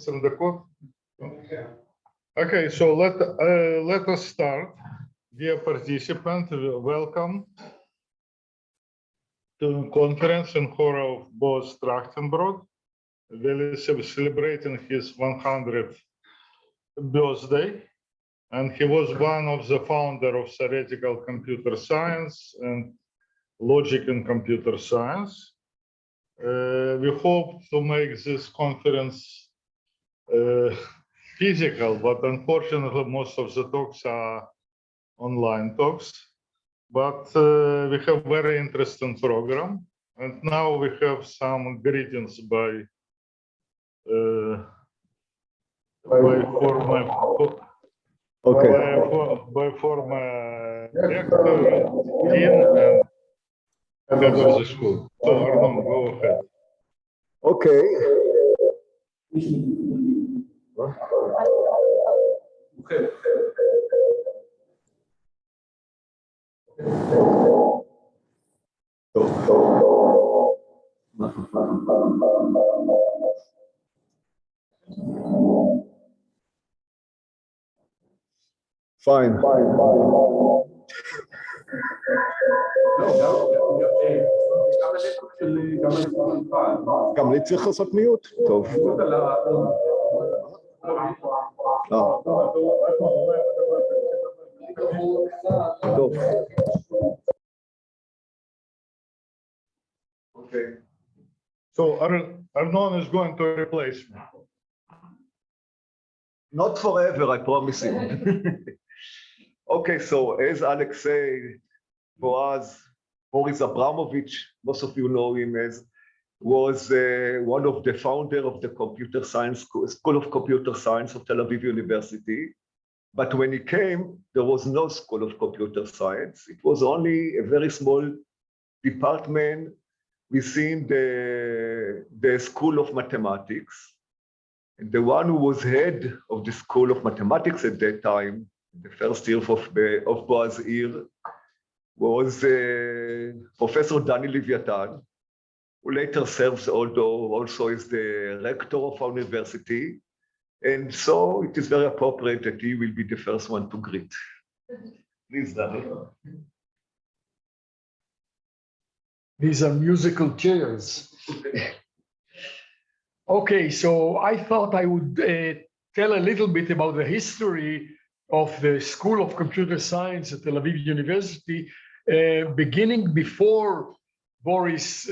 20 דקות? Okay, so let us start. Dear participants, welcome to the conference in honor of boss Trakhtenbrot. We're celebrating his 100th birthday, and he was one of the founders of theoretical computer science and logic in computer science. We hope to make this conference physical, but unfortunately most of the talks are online talks. But we have very interesting program, and now we have some greetings by former rector, dean, and head of the school. So Arnon, go ahead. Okay. Fine. גם לי צריך לעשות מיוט? טוב. טוב. Okay. So Arnon is going to replace me. Not forever, I promise you. Okay, so as Alex said, Boris Abramovich, most of you know him as, was one of the founder of the computer science School of Computer Science of Tel Aviv University. But when he came, there was no School of Computer Science. It was only a very small department within the School of Mathematics. And the one who was head of the School of Mathematics at that time, the first year of Boaz's year, was Professor Dany Leviatan, who later serves also as the rector of our university. And so it is very appropriate that he will be the first one to greet. Please, Dany. These are musical chairs. Okay, so I thought I would tell a little bit about the history of the School of Computer Science at Tel Aviv University, beginning before Boris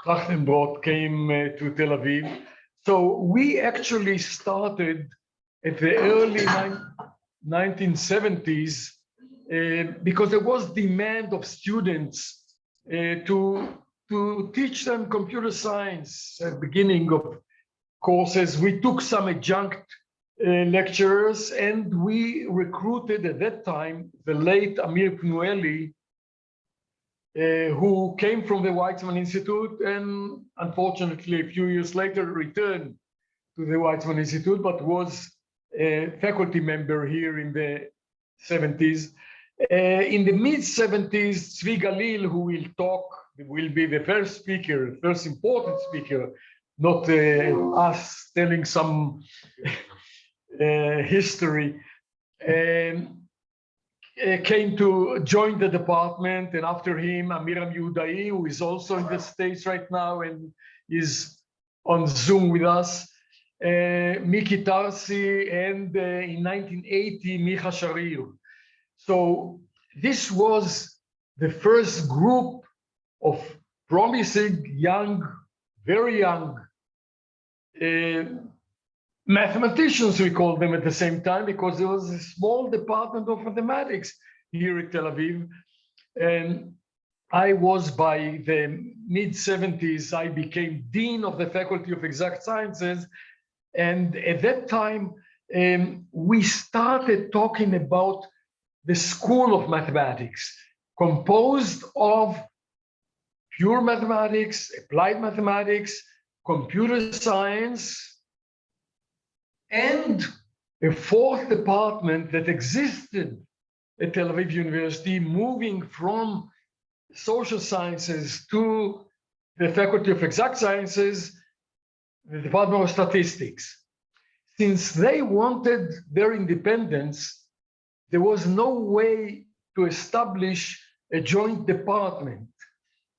Trakhtenbrot came to Tel Aviv. So we actually started at the early 1970s because there was demand of students to teach them computer science at the beginning of courses. We took some adjunct lecturers, and we recruited at that time the late Amir Pnueli, who came from the Weizmann Institute and unfortunately a few years later returned to the Weizmann Institute, but was a faculty member here in the 70s. In the mid-70s, Tzvi Galil, who will be the first speaker, first important speaker, not us telling some history, came to join the department, and after him, Amiram Yehudai, who is also in the States right now and is on Zoom with us, Miki Tarsi, and in 1980, Micha Sharir. So this was the first group of promising young, very young mathematicians, we called them at the same time, because there was a small department of mathematics here at Tel Aviv. And I was, by the mid-70s, I became dean of the Faculty of Exact Sciences. And at that time, we started talking about the School of Mathematics, composed of pure mathematics, applied mathematics, computer science, and a fourth department that existed at Tel Aviv University, moving from social sciences to the Faculty of Exact Sciences, the Department of Statistics. since they wanted their independence, there was no way to establish a joint department.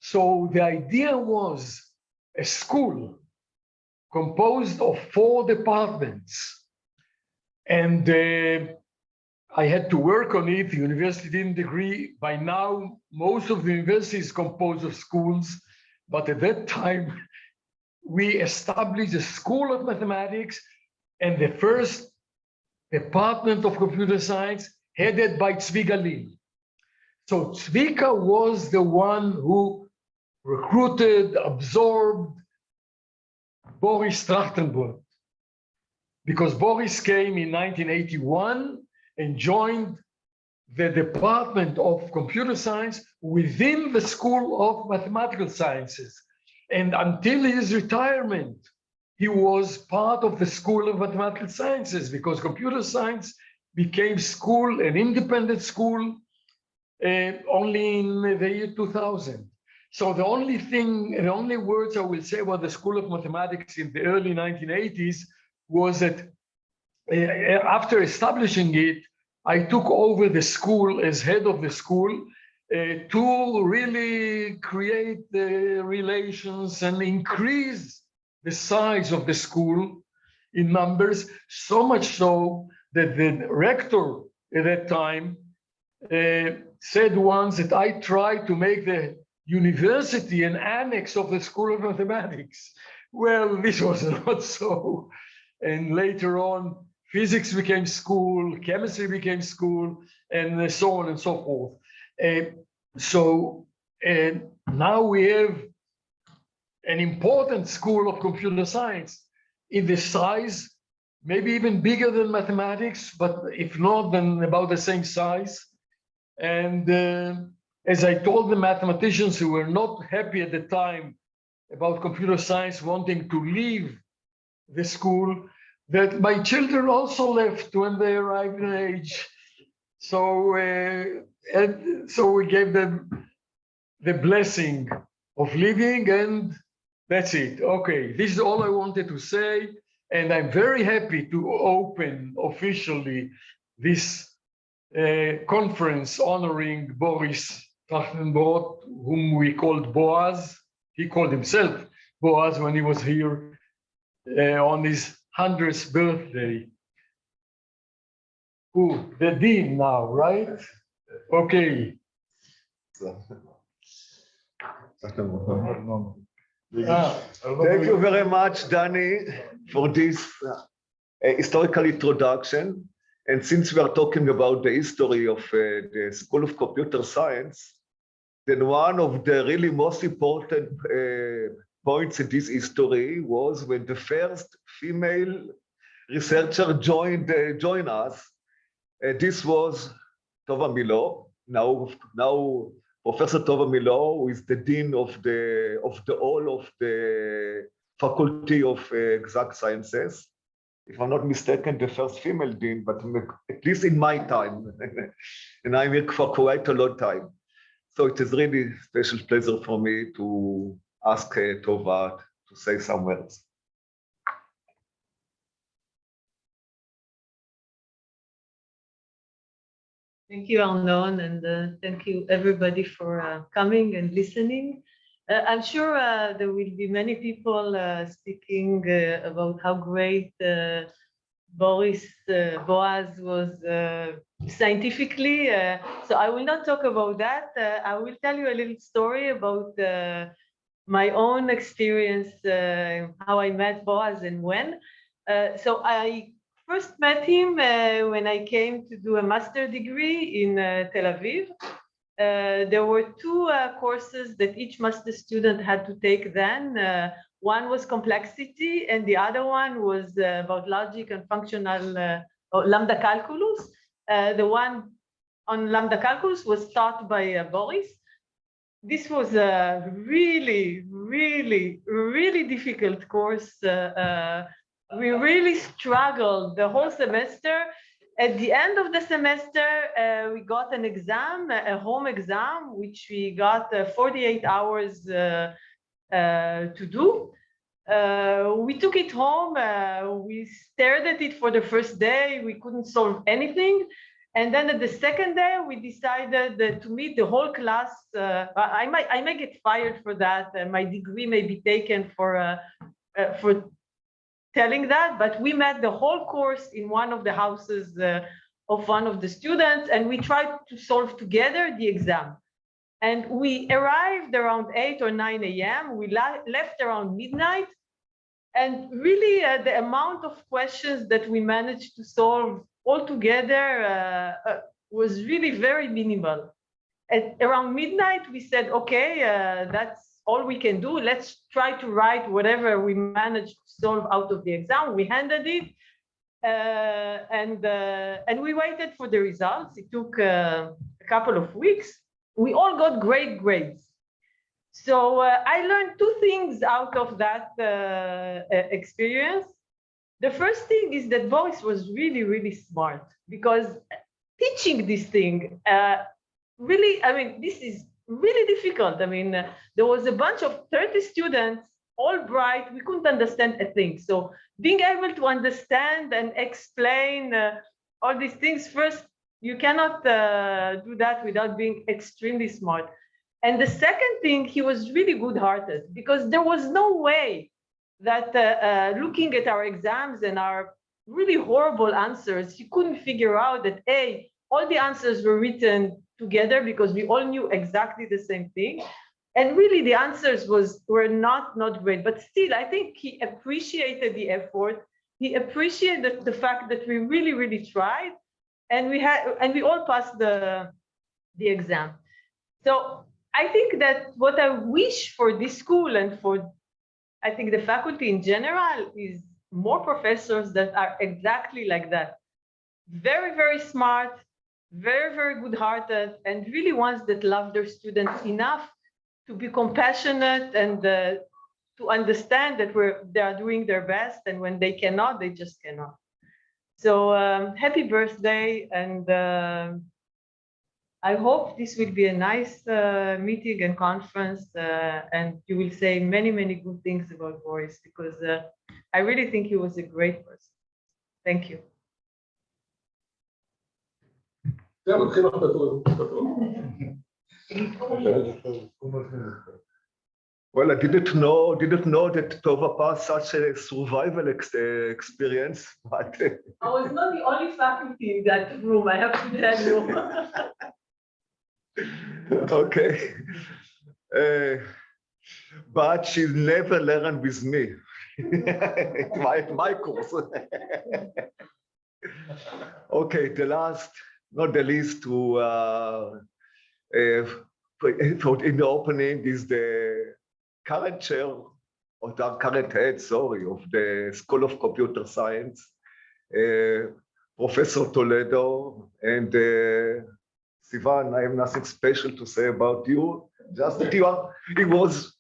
So the idea was a school composed of 4 departments. And I had to work on it. The university didn't agree. By now, most of the university is composed of schools. But at that time, we established a school of mathematics and the first department of computer science headed by Tzvi Galil. So Tzvika was the one who recruited, absorbed Boris Trakhtenbrot, because Boris came in 1981 and joined the Department of Computer Science within the School of Mathematical Sciences. And until his retirement, he was part of the School of Mathematical Sciences, because computer science became school, an independent school, only in the year 2000. So the only words I will say about the School of Mathematics in the early 1980s was that after establishing it, I took over the school as head of the school to really create the relations and increase the size of the school in numbers, so much so that the rector at that time said once that I tried to make the university an annex of the School of Mathematics. Well, this was not so. And later on, physics became school, chemistry became school, and so on and so forth. Now we have an important school of computer science in the size, maybe even bigger than mathematics, but if not, then about the same size. And as I told the mathematicians who were not happy at the time about computer science wanting to leave the school, that my children also left when they arrived in age. So, and so we gave them the blessing of leaving, and that's it. Okay, this is all I wanted to say. And I'm very happy to open officially this conference honoring Boris Trakhtenbrot, whom we called Boaz. He called himself Boaz when he was here on his 100th birthday. Who? The dean now, right? Okay. Thank you very much, Dany, for this historical introduction. And since we are talking about the history of the School of Computer Science, then one of the really most important points in this history was when the first female researcher joined us. This was Tova Milo. Now Professor Tova Milo, who is the dean of the whole of the Faculty of Exact Sciences. If I'm not mistaken, the first female dean, but at least in my time, and I'm here for quite a long time. So it is really a special pleasure for me to ask Tova to say some words. Thank you, Arnon, and thank you everybody for coming and listening. I'm sure there will be many people speaking about how great Boaz was scientifically. So I will not talk about that. I will tell you a little story about my own experience, how I met Boaz and when. So I first met him when I came to do a master's degree in Tel Aviv. There were 2 courses that each master student had to take then. One was complexity, and the other one was about logic and functional lambda calculus. The one on lambda calculus was taught by Boris. This was a really, really, really difficult course. We really struggled the whole semester. At the end of the semester, we got an exam, a home exam, which we got 48 hours to do. We took it home. We stared at it for the first day. We couldn't solve anything. And then at the second day, we decided to meet the whole class. I might get fired for that. My degree may be taken for telling that, but we met the whole course in one of the houses of one of the students, and we tried to solve together the exam. And we arrived around 8 or 9 a.m. We left around midnight. And really, the amount of questions that we managed to solve altogether was really very minimal. At around midnight, we said, okay, that's all we can do. Let's try to write whatever we managed to solve out of the exam. We handed it, and we waited for the results. It took a couple of weeks. We all got great grades. So I learned two things out of that experience. The first thing is that Boris was really, really smart, because teaching this thing, really, I mean, this is really difficult. I mean, there was a bunch of 30 students, all bright. We couldn't understand a thing. So being able to understand and explain all these things, first, you cannot do that without being extremely smart. And the second thing, he was really good-hearted, because there was no way that looking at our exams and our really horrible answers, he couldn't figure out that, A, all the answers were written together because we all knew exactly the same thing. And really the answers were not great, but still, I think he appreciated the effort. He appreciated the fact that we really, really tried, and we all passed the exam. So I think that what I wish for this school and for, I think, the faculty in general is more professors that are exactly like that. Very, very smart, very, very good-hearted, and really ones that love their students enough to be compassionate and to understand that they are doing their best, and when they cannot, they just cannot. So happy birthday, and I hope this will be a nice meeting and conference, and you will say many, many good things about Boris, because I really think he was a great person. Thank you. Well, I didn't know that Tova passed such a survival experience, but I was not the only faculty in that room, I have to tell you. okay. But she never learned with me. my course. Okay, the last, not the least, in the opening is the current chair, or the current head, sorry, of the School of Computer Science, Professor Toledo, and Sivan. I have nothing special to say about you. Just that he was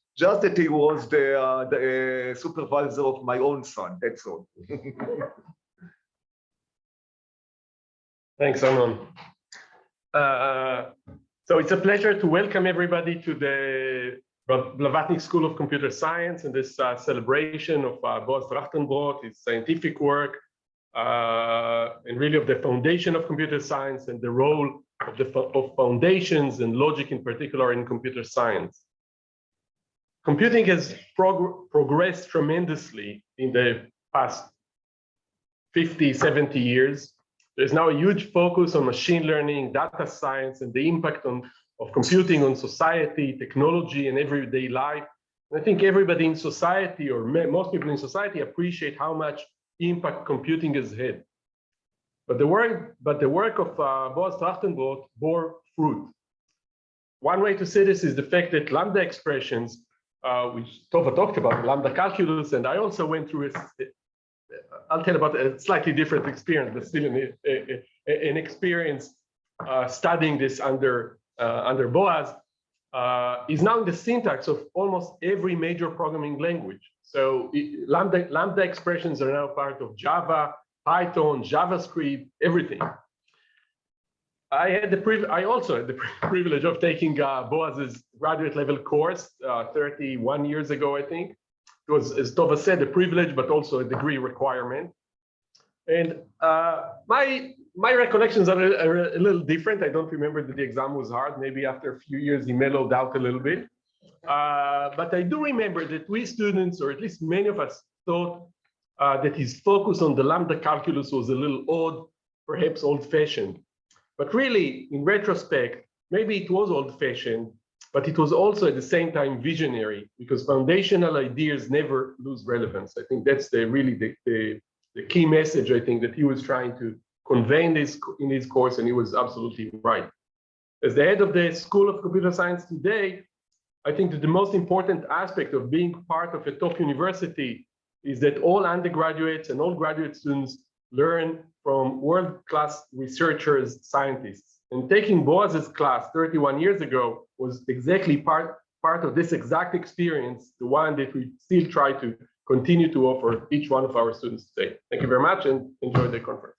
the supervisor of my own son. That's all. Thanks, Arnon. So it's a pleasure to welcome everybody to the Leviatan School of Computer Science and this celebration of Boaz Trakhtenbrot, his scientific work, and really of the foundation of computer science and the role of foundations and logic in particular in computer science. Computing has progressed tremendously in the past 50, 70 years. There's now a huge focus on machine learning, data science, and the impact of computing on society, technology, and everyday life. And I think everybody in society, or most people in society, appreciate how much impact computing has had. But the work of Boaz Trakhtenbrot bore fruit. One way to say this is the fact that lambda expressions, which Tova talked about, lambda calculus, and I also went through I'll tell about a slightly different experience, but still an experience studying this under Boaz, is now in the syntax of almost every major programming language. So lambda expressions are now part of Java, Python, JavaScript, everything. I also had the privilege of taking Boaz's graduate level course 31 years ago, I think. It was, as Tova said, a privilege, but also a degree requirement. And my recollections are a little different. I don't remember that the exam was hard. Maybe after a few years, he mellowed out a little bit. But I do remember that we students, or at least many of us, thought that his focus on the lambda calculus was a little odd, perhaps old-fashioned. But really, in retrospect, maybe it was old-fashioned, but it was also at the same time visionary, because foundational ideas never lose relevance. I think that's really the key message, I think, that he was trying to convey in his course, and he was absolutely right. As the head of the School of Computer Science today, I think that the most important aspect of being part of a top university is that all undergraduates and all graduate students learn from world-class researchers, scientists. And taking Boaz's class 31 years ago was exactly part of this exact experience, the one that we still try to continue to offer each one of our students today. Thank you very much and enjoy the conference.